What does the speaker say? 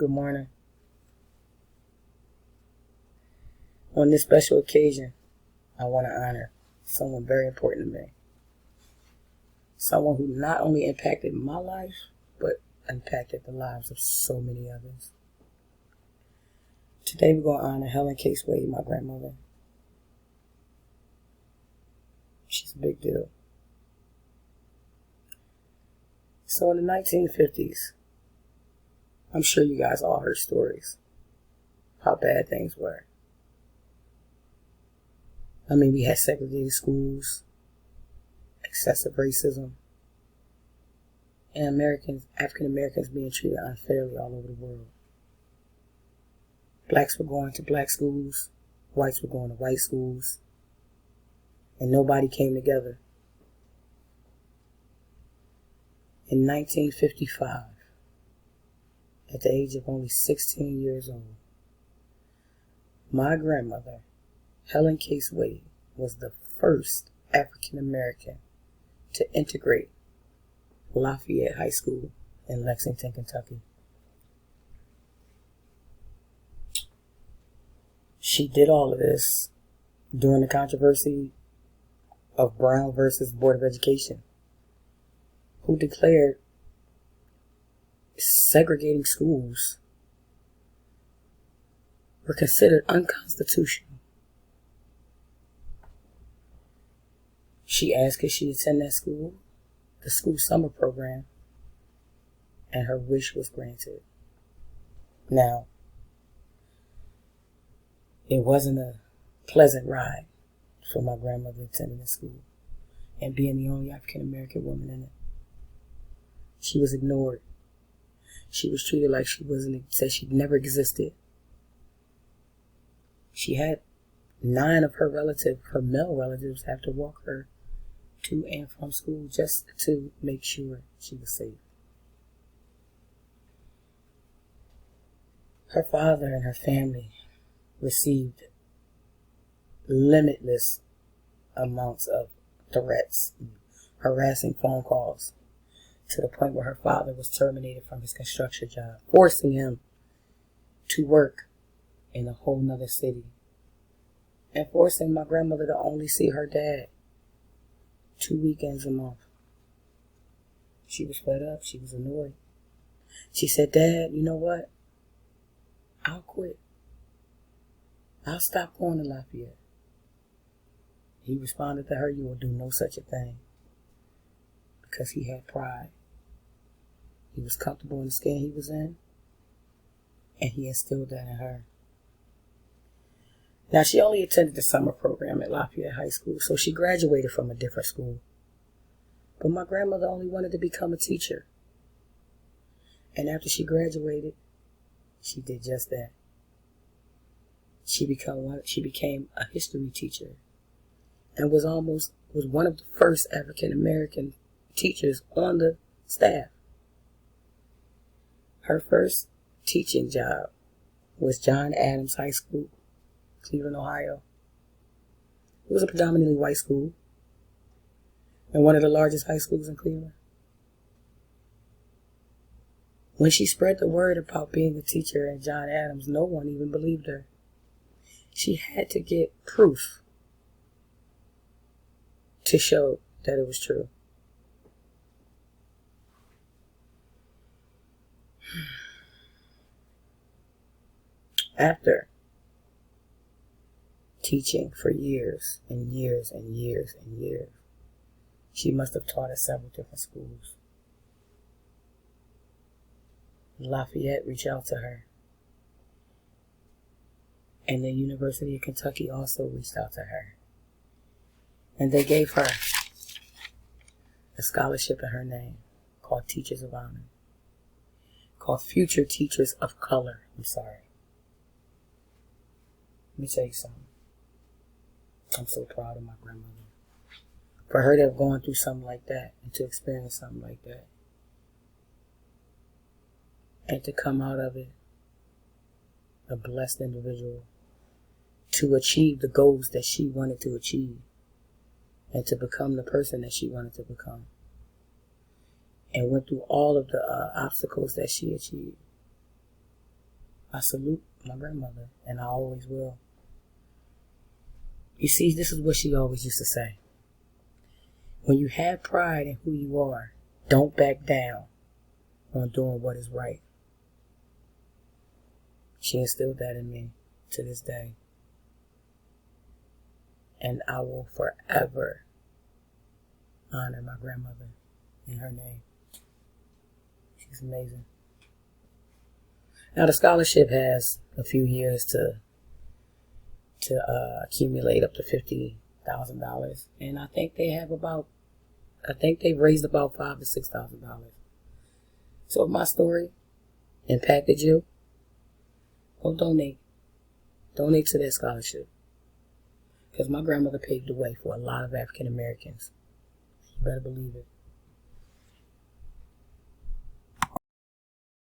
Good morning. On this special occasion, I want to honor someone very important to me. Someone who not only impacted my life, but impacted the lives of so many others. Today we're going to honor Helen Case Wade, my grandmother. She's a big deal. So in the 1950s, I'm sure you guys all heard stories how bad things were. We had segregated schools, excessive racism, and African Americans being treated unfairly all over the world. Blacks were going to black schools, whites were going to white schools, and nobody came together. In 1955, at the age of only 16 years old, my grandmother, Helen Case Wade, was the first African American to integrate Lafayette High School in Lexington, Kentucky. She did all of this during the controversy of Brown versus Board of Education, who declared segregating schools were considered unconstitutional. She asked could she attend that school, the school summer program, and her wish was granted. Now, it wasn't a pleasant ride for my grandmother attending the school and being the only African American woman in it. She was ignored. She was treated like said she never existed. She had 9 of her male relatives, have to walk her to and from school just to make sure she was safe. Her father and her family received limitless amounts of threats, harassing phone calls, to the point where her father was terminated from his construction job, forcing him to work in a whole nother city, and forcing my grandmother to only see her dad 2 weekends a month. She was fed up. She was annoyed. She said, "Dad, you know what? I'll quit. I'll stop going to Lafayette." He responded to her, "You will do no such a thing," because he had pride. He was comfortable in the skin he was in, and he instilled that in her. Now, she only attended the summer program at Lafayette High School, so she graduated from a different school. But my grandmother only wanted to become a teacher. And after she graduated, she did just that. She became a history teacher and was one of the first African American teachers on the staff. Her first teaching job was John Adams High School, Cleveland, Ohio. It was a predominantly white school and one of the largest high schools in Cleveland. When she spread the word about being a teacher at John Adams, no one even believed her. She had to get proof to show that it was true. After teaching for years and years and years and years, she must have taught at several different schools. Lafayette reached out to her, and the University of Kentucky also reached out to her, and they gave her a scholarship in her name called Teachers of Honor, called Future Teachers of Color. Let me tell you something. I'm so proud of my grandmother. For her to have gone through something like that and to experience something like that and to come out of it a blessed individual, to achieve the goals that she wanted to achieve and to become the person that she wanted to become, and went through all of the obstacles that she achieved. I salute my grandmother, and I always will. You see, this is what she always used to say. When you have pride in who you are, don't back down on doing what is right. She instilled that in me to this day. And I will forever honor my grandmother in her name. She's amazing. Now the scholarship has a few years to accumulate up to $50,000, and I think they've raised about $5,000 to $6,000. So if my story impacted you, go donate. Donate to that scholarship, because my grandmother paved the way for a lot of African Americans. You better believe it.